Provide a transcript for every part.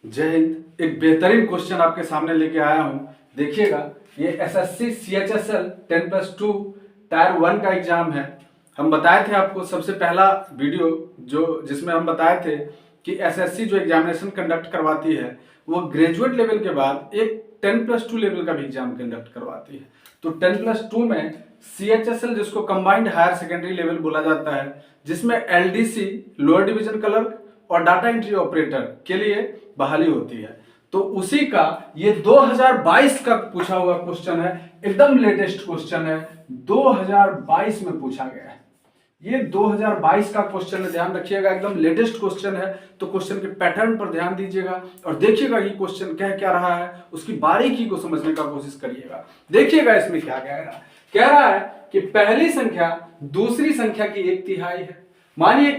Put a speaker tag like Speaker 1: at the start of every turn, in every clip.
Speaker 1: जय हिंद। एक बेहतरीन क्वेश्चन आपके सामने लेके आया हूं। देखिएगा, ये एसएससी सीएचएसएल 10+2 टायर 1 का एग्जाम है। हम बताए थे आपको सबसे पहला वीडियो जिसमें हम बताए थे कि एसएससी जो एग्जामिनेशन कंडक्ट करवाती है वो ग्रेजुएट लेवल के बाद एक 10+2 लेवल का भी एग्जाम कंडक्ट करवाती है। तो 10+2 में सीएचएसएल, जिसको कंबाइंड हायर सेकेंडरी लेवल बोला जाता है, जिसमें एलडीसी लोअर डिवीजन क्लर्क और डाटा एंट्री ऑपरेटर के लिए बहाली होती है। तो उसी का ये 2022 का पूछा हुआ क्वेश्चन है, एकदम लेटेस्ट क्वेश्चन है, 2022 में पूछा गया है। ये 2022 का क्वेश्चन है, ध्यान रखिएगा, एकदम लेटेस्ट क्वेश्चन है। तो क्वेश्चन के पैटर्न पर ध्यान दीजिएगा और देखिएगा ये क्वेश्चन कह क्या रहा है, उसकी बारीकी को समझने का कोशिश करिएगा। देखिएगा इसमें क्या कह रहा है कि पहली संख्या दूसरी संख्या की 1/3 है। मानिए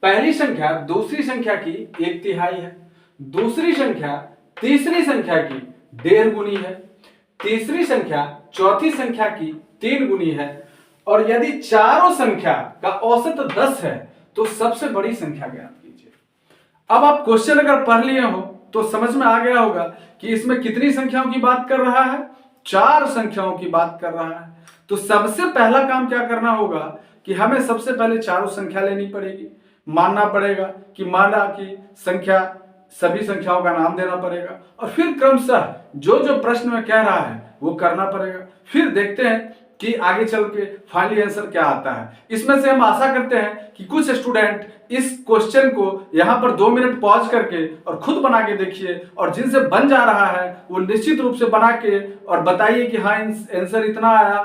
Speaker 1: पहली संख्या दूसरी संख्या की 1/3 है, दूसरी संख्या तीसरी संख्या की 1.5 गुनी है, तीसरी संख्या चौथी संख्या की 3 गुनी है, और यदि चारों संख्या का औसत 10 है तो सबसे बड़ी संख्या ज्ञात कीजिए। अब आप क्वेश्चन अगर पढ़ लिए हो तो समझ में आ गया होगा कि इसमें कितनी संख्याओं की बात कर रहा है, 4 संख्याओं की बात कर रहा है। तो सबसे पहला काम क्या करना होगा कि हमें सबसे पहले चारों संख्या लेनी पड़ेगी, मानना पड़ेगा कि माना की संख्या, सभी संख्याओं का नाम देना पड़ेगा, और फिर क्रमशः जो जो प्रश्न में कह रहा है वो करना पड़ेगा। फिर देखते हैं कि आगे चल के फाइनली आंसर क्या आता है। इसमें से हम आशा करते हैं कि कुछ स्टूडेंट इस क्वेश्चन को यहाँ पर 2 मिनट पॉज करके और खुद बना के देखिए, और जिनसे बन जा रहा है वो निश्चित रूप से बना के और बताइए कि हाँ आंसर इतना आया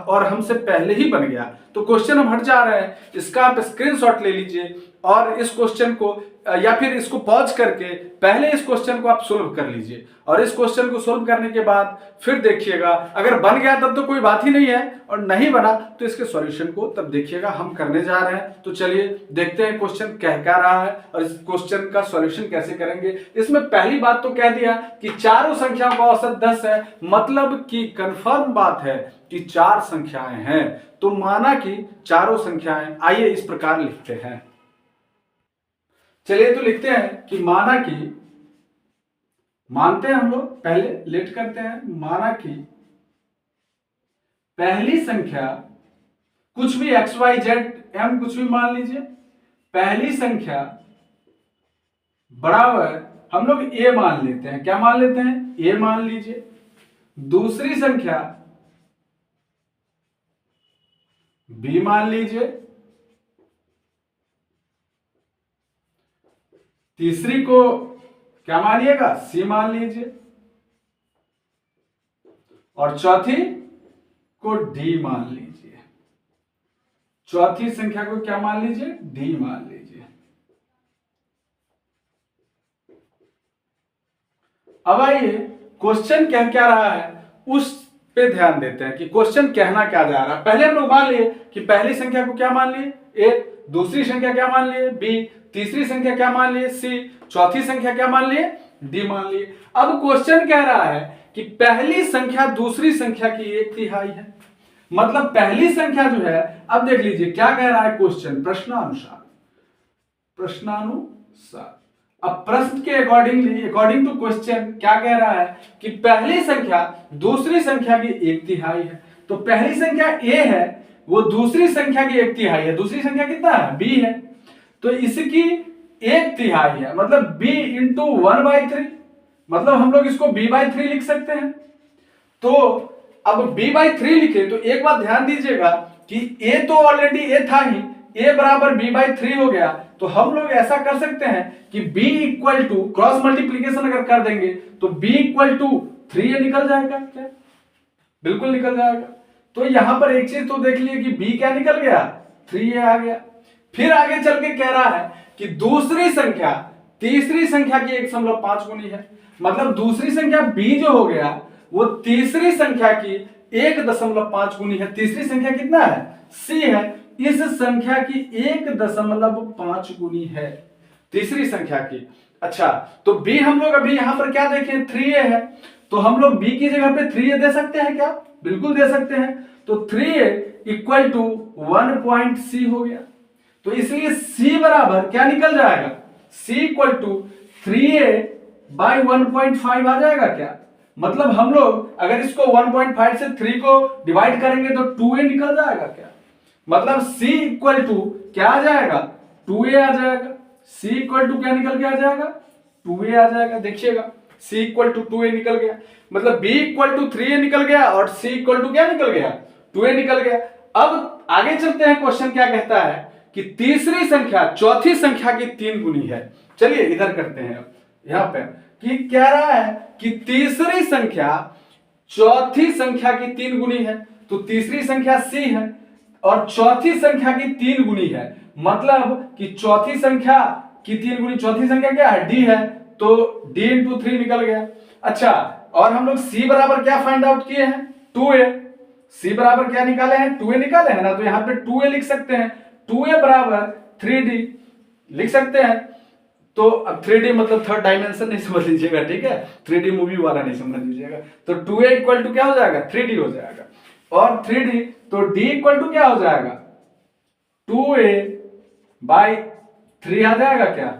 Speaker 1: और हमसे पहले ही बन गया। तो क्वेश्चन हम हट जा रहे हैं, इसका आप स्क्रीनशॉट ले लीजिए और इस क्वेश्चन को या फिर इसको पॉज करके पहले इस क्वेश्चन को आप सोल्व कर लीजिए, और इस क्वेश्चन को सोल्व करने के बाद फिर देखिएगा, अगर बन गया तब तो कोई बात ही नहीं है, और नहीं बना तो इसके सॉल्यूशन को तब देखिएगा हम करने जा रहे हैं। तो चलिए देखते हैं क्वेश्चन कह क्या रहा है और इस क्वेश्चन का सॉल्यूशन कैसे करेंगे। इसमें पहली बात तो कह दिया कि चारों संख्याओं का औसत 10 है, मतलब कि कंफर्म बात है कि 4 संख्याएं हैं। तो माना कि चारों संख्याएं, आइए इस प्रकार लिखते हैं। चलिए तो लिखते हैं कि माना कि, मानते हैं हम लोग, पहले लेट करते हैं, माना कि पहली संख्या कुछ भी x y z m कुछ भी मान लीजिए, पहली संख्या बराबर हम लोग a मान लेते हैं। क्या मान लेते हैं? a मान लीजिए। दूसरी संख्या b मान लीजिए, तीसरी को क्या मानिएगा? c मान लीजिए, और चौथी को d मान लीजिए। चौथी संख्या को क्या मान लीजिए? d मान लीजिए। अब आइए क्वेश्चन कह क्या रहा है उस पे ध्यान देते हैं कि क्वेश्चन कहना क्या जा रहा है। पहले हम लोग मान लिए कि पहली संख्या को क्या मान लिए? a, दूसरी संख्या क्या मान लिए? b, तीसरी संख्या क्या मान लिए? c, चौथी संख्या क्या मान लिए? d मान लिए। अब क्वेश्चन कह रहा है कि पहली संख्या दूसरी संख्या की 1/3 है, मतलब पहली संख्या जो है, अब देख लीजिए क्या कह रहा है क्वेश्चन, प्रश्नानुसार। अब प्रश्न के अकॉर्डिंग टू क्वेश्चन क्या कह रहा है कि पहली संख्या दूसरी संख्या की 1/3 है। तो पहली संख्या a है, वो दूसरी संख्या की 1/3 है। दूसरी संख्या कितना है? b है, तो इसकी 1/3 है, मतलब b इंटू 1/3, मतलब हम लोग इसको b/3 लिख सकते हैं। तो अब b/3 लिखे तो एक बात ध्यान दीजिएगा कि a तो ऑलरेडी a था ही, a बराबर b/3 हो गया। तो हम लोग ऐसा कर सकते हैं कि b equal to, cross multiplication अगर कर देंगे तो b इक्वल टू 3a निकल जाएगा। क्या? बिल्कुल निकल जाएगा। तो यहां पर एक चीज तो देख लिए कि b क्या निकल गया? 3a आ गया। फिर आगे चल के कह रहा है कि दूसरी संख्या तीसरी संख्या की 1.5 गुनी है, मतलब दूसरी संख्या b जो हो गया वो तीसरी संख्या की 1.5 गुनी है। तीसरी संख्या कितना है? c है, इस संख्या की 1.5 गुनी है तीसरी संख्या की। अच्छा, तो b हम लोग अभी यहां पर क्या देखें? 3a है, तो हम लोग b की जगह पे 3a दे सकते हैं क्या? बिल्कुल दे सकते हैं। तो 3a इक्वल टू 1.c हो गया। तो इसलिए c बराबर क्या निकल जाएगा? c equal to 3a by 1.5 आ जाएगा क्या? मतलब हम लोग अगर इसको 1.5 से 3 को डिवाइड करेंगे तो 2a निकल जाएगा क्या? मतलब c इक्वल टू क्या आ जाएगा? 2a आ जाएगा। c इक्वल टू क्या निकल के आ जाएगा? 2a आ जाएगा। देखिएगा c इक्वल टू 2a निकल गया, मतलब b इक्वल टू 3a निकल गया और c इक्वल टू क्या निकल गया? 2a निकल गया। अब आगे चलते हैं, क्वेश्चन क्या कहता है कि तीसरी संख्या चौथी संख्या की 3 गुनी है। चलिए इधर करते हैं, यहां पे कि कह रहा है कि तीसरी संख्या चौथी संख्या की 3 गुनी है, तो तीसरी संख्या c है और चौथी संख्या की 3 गुनी है, मतलब कि चौथी संख्या की 3 गुनी, चौथी संख्या क्या है? d है, तो d इंटू 3 निकल गया। अच्छा, और हम लोग c बराबर क्या फाइंड आउट किए हैं? 2a। c बराबर क्या निकाले हैं? 2a निकाले हैं ना, तो यहां पे 2a लिख सकते हैं। 2a बराबर 3d लिख सकते हैं। तो अब 3D मतलब थर्ड डायमेंशन नहीं समझ लीजिएगा, ठीक है? 3D मूवी वाला नहीं समझ लीजिएगा। तो 2a इक्वल टू क्या हो जाएगा? 3d हो जाएगा। और 3d तो d इक्वल टू क्या हो जाएगा? 2a बाई 3 आ जाएगा क्या?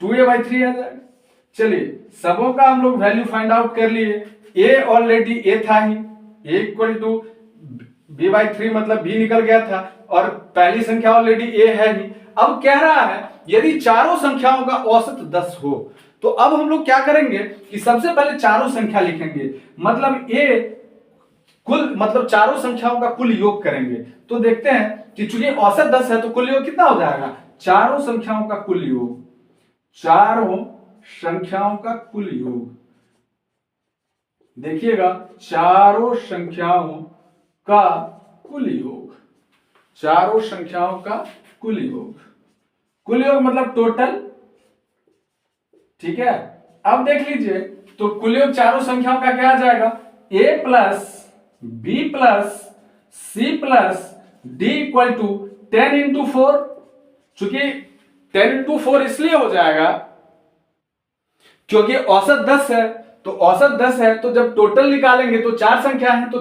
Speaker 1: 2a बाई 3 आ जाएगा। चलिए सबों का हम लोग वैल्यू फाइंड आउट कर लिए। a ऑलरेडी a था ही, a equal to b by 3 मतलब b निकल गया था, और पहली संख्या ऑलरेडी a है ही। अब कह रहा है यदि चारों संख्याओं का औसत 10 हो, तो अब हम लोग क्या करेंगे कि सबसे पहले चारों संख्या लिखेंगे, मतलब a कुल, मतलब चारों संख्याओं का कुल योग करेंगे। तो देखते हैं कि चूंकि औसत 10 है तो कुल योग कितना हो जाएगा? चारों संख्याओं का कुल योग, चारों संख्याओं का कुल योग, देखिएगा चारों संख्याओं का कुल योग, चारों संख्याओं का कुल योग, कुल योग मतलब टोटल, ठीक है? अब देख लीजिए तो कुल योग चारों संख्याओं का क्या आ जाएगा? a plus b plus c plus d equal to 10 into 4। चूंकि 10 इंटू 4 इसलिए हो जाएगा क्योंकि औसत 10 है, तो औसत 10 है तो जब टोटल निकालेंगे तो चार संख्या है, तो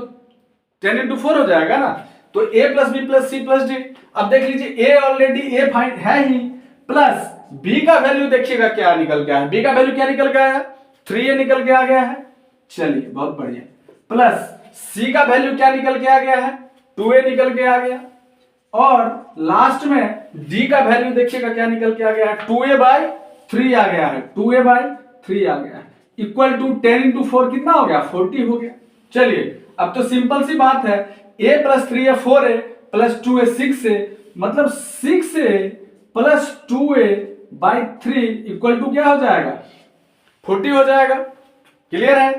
Speaker 1: 10 इंटू 4 हो जाएगा ना। तो a plus B plus C plus D. अब देख लीजिए a ऑलरेडी a फाइंड है ही, प्लस b का वैल्यू देखिएगा क्या निकल गया है? b का वैल्यू क्या निकल गया है? 3a निकल के आ गया है। चलिए बहुत बढ़िया। प्लस c का वैल्यू क्या निकल के आ गया है? 2a निकल के आ गया। और लास्ट में d का वैल्यू देखिएगा क्या निकल के आ गया है? 2a बाई 3 आ गया है, 2a बाई 3 आ गया है, इक्वल टू 10 इंटू 4 कितना हो गया? 40 हो गया। चलिए अब तो सिंपल सी बात है, a plus 3a 4a plus 2a 6a, मतलब 6a plus 2a by 3 equal to क्या हो जाएगा? 40 हो जाएगा। क्लियर है?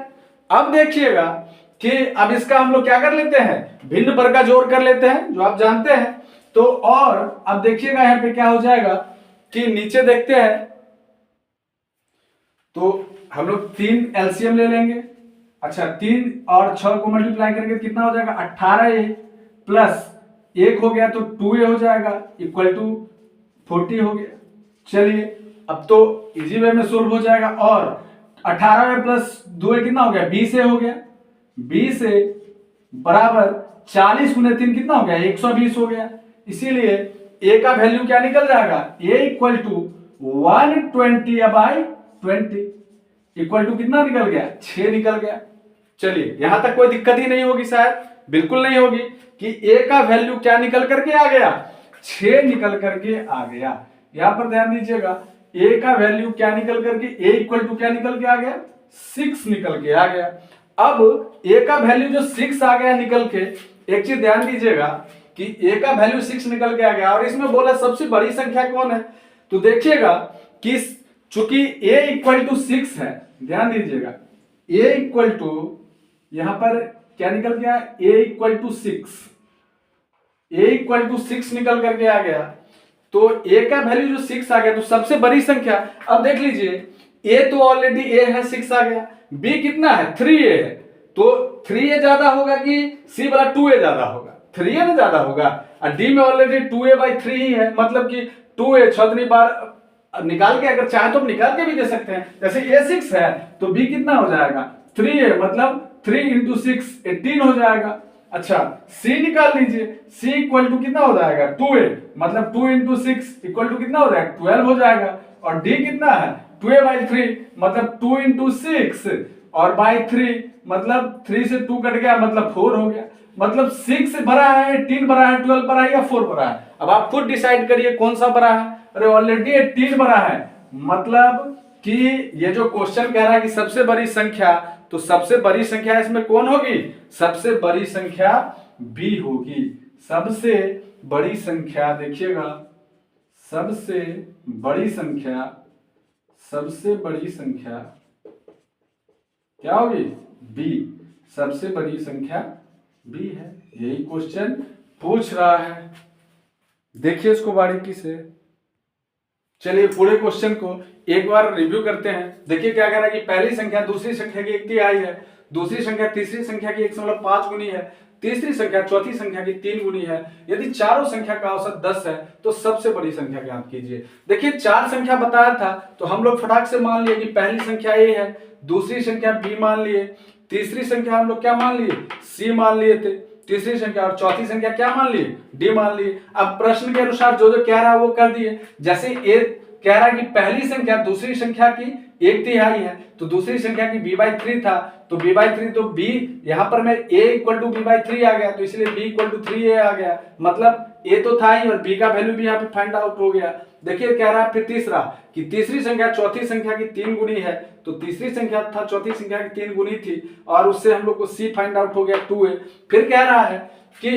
Speaker 1: अब देखिएगा कि अब इसका हम लोग क्या कर लेते हैं? भिन्न वर्ग का जोड़ कर लेते हैं, जो आप जानते हैं। तो और अब देखिएगा यहां पे क्या हो जाएगा कि नीचे देखते हैं तो हम लोग 3 एलसीएम ले लेंगे। अच्छा, 3 और 6 को मल्टीप्लाई करके कितना हो जाएगा? 18a प्लस 1 हो गया तो 2a हो जाएगा, इक्वल टू 40 हो गया। चलिए अब तो इजी वे में सोल्व हो जाएगा। और 18a प्लस 2a कितना हो गया? 20a हो गया। 20a बराबर 40 गुने 3 कितना हो गया? 120 हो गया। इसीलिए a का वैल्यू क्या निकल जाएगा? a equal to 120 by 20 equal to कितना निकल गया? 6 निकल गया। चलिए यहां तक कोई दिक्कत ही नहीं होगी, शायद बिल्कुल नहीं होगी कि a का वैल्यू क्या निकल करके आ गया? 6 निकल करके आ गया। यहां पर ध्यान दीजिएगा, a का वैल्यू क्या निकल करके, a इक्वल टू क्या निकल के आ गया? 6 निकल के आ गया। अब a का वैल्यू जो 6 आ गया निकल के, एक चीज ध्यान दीजिएगा कि a का वैल्यू 6 निकल के आ गया, और इसमें बोला सबसे बड़ी संख्या कौन है? तो देखिएगा कि चूंकि a इक्वल टू 6 है, ध्यान दीजिएगा a इक्वल टू यहां पर क्या निकल गया? a equal to 6, a equal to 6 निकल करके आ गया। तो a का वैल्यू जो 6 आ गया, तो सबसे बड़ी संख्या। अब देख लीजिए a तो ऑलरेडी a है, 6 आ गया। b कितना है? 3a है, तो 3a ज्यादा होगा कि c वाला 2a ज्यादा होगा? 3a ना ज्यादा होगा। और d में ऑलरेडी 2a बाई 3 ही है, मतलब कि 2a 6 बार निकाल के, अगर चाहे तो हम निकाल के भी दे सकते हैं। जैसे a 6 है तो b कितना हो जाएगा? 3a, मतलब 3 इंटू 6 18 हो जाएगा। अच्छा, c निकाल लीजिए, c इक्वल टू कितना हो जाएगा? 2a, मतलब 2 इंटू 6 इक्वल टू कितना हो जाएगा? 12 हो जाएगा। और d कितना है? 2a/3 मतलब 2 इंटू 6 और बाई 3 मतलब 3 से 2 कट गया मतलब 4 हो गया। मतलब 6 बड़ा है, 18 बड़ा है, 12 बड़ा है या 4 बड़ा है। अब आप खुद डिसाइड करिए कौन सा बड़ा है। अरे ऑलरेडी 18 बड़ा है, मतलब कि ये जो क्वेश्चन कह रहा है कि सबसे बड़ी संख्या, तो सबसे बड़ी संख्या इसमें कौन होगी? सबसे बड़ी संख्या बी होगी। सबसे बड़ी संख्या देखिएगा, सबसे बड़ी संख्या, सबसे बड़ी संख्या क्या होगी? बी। सबसे बड़ी संख्या बी है, यही क्वेश्चन पूछ रहा है। देखिए इसको बारीकी से। चलिए पूरे क्वेश्चन को एक बार रिव्यू करते हैं। देखिए क्या कह रहा है कि पहली संख्या दूसरी संख्या की 1/3 है, दूसरी संख्या तीसरी संख्या की 1.5 गुनी है, तीसरी संख्या चौथी संख्या की 3 गुनी है। यदि चारों संख्या का औसत 10 है तो सबसे बड़ी संख्या ज्ञात कीजिए। देखिए 4 संख्या बताया था तो हम लोग फटाक से मान लिए कि पहली संख्या ए है, दूसरी संख्या बी मान लिए, तीसरी संख्या हम लोग क्या मान लिए? सी मान लिए थे, तीसरी संख्या, और चौथी संख्या क्या मान लिए? डी मान लिए। अब प्रश्न के अनुसार जो जो कह रहा है वो कर दिए। जैसे ए कह रहा है कि पहली संख्या दूसरी संख्या की 1/3 है, तो दूसरी संख्या की b/3 था, तो b/3 तो b यहां पर मैं a = b/3 आ गया, तो इसलिए b = 3a आ गया। मतलब a तो था ही और b का वैल्यू भी यहाँ पे फाइंड आउट हो गया। देखिए कह रहा है फिर तीसरा कि तीसरी संख्या चौथी संख्या की 3 गुनी है, तो तीसरी संख्या था चौथी संख्या की 3 गुनी थी और उससे हम लोग को c फाइंड आउट हो गया 2a। फिर कह रहा है कि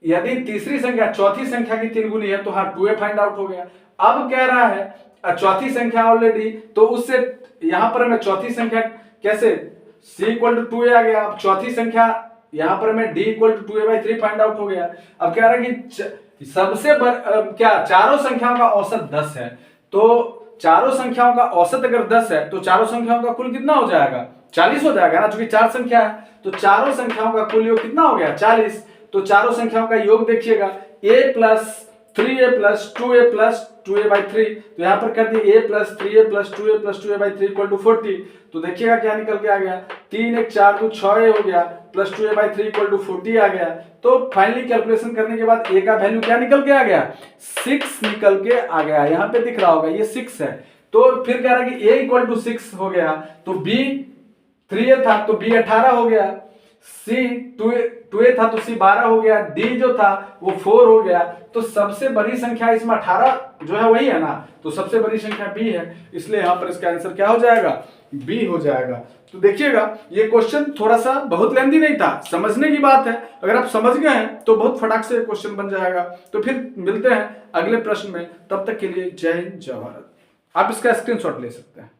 Speaker 1: यदि तीसरी संख्या चौथी संख्या की 3 गुनी है तो हाँ 2a फाइंड आउट हो गया। अब कह रहा है चौथी संख्या ऑलरेडी, तो उससे यहां पर मैं चौथी संख्या कैसे c = 2a आ गया। अब चौथी संख्या यहां पर मैं d = 2a/3 फाइंड आउट हो गया। अब कह रहा है कि सबसे क्या चारों संख्याओं का औसत 10 है, तो चारों संख्याओं का औसत अगर 10 है तो चारों संख्याओं का कुल कितना हो जाएगा? 40 हो जाएगा ना, क्योंकि 4 संख्या है तो चारों संख्याओं का कुल योग कितना हो गया? 40। तो चारों संख्याओं का योग देखिएगा a + 3a + 2a + 2a/3, तो यहां पर कर दिए a + 3a + 2a + 2a/3 = 40। तो देखिएगा क्या निकल के आ गया? 3 1 4 2 6a हो गया प्लस 2a/3 = 40 आ गया। तो फाइनली कैलकुलेशन करने के बाद a का वैल्यू क्या निकल के आ गया? 6 निकल के आ गया। यहां पे दिख रहा होगा ये 6 है। तो फिर कह रहा है कि a = 6 हो गया, तो b 3a था तो b 18 हो गया, c 2a था तो c 12 हो गया, d जो था वो 4 हो गया। तो सबसे बड़ी संख्या इसमें 18 जो है वही है ना, तो सबसे बड़ी संख्या b है, इसलिए यहां पर इसका आंसर क्या हो जाएगा? b हो जाएगा। तो देखिएगा ये क्वेश्चन थोड़ा सा बहुत लेंथी नहीं था, समझने की बात है। अगर आप समझ गए हैं तो बहुत फटाक से क्वेश्चन बन जाएगा। तो फिर मिलते हैं अगले प्रश्न में, तब तक के लिए जय हिंद जय भारत। आप इसका स्क्रीनशॉट ले सकते हैं।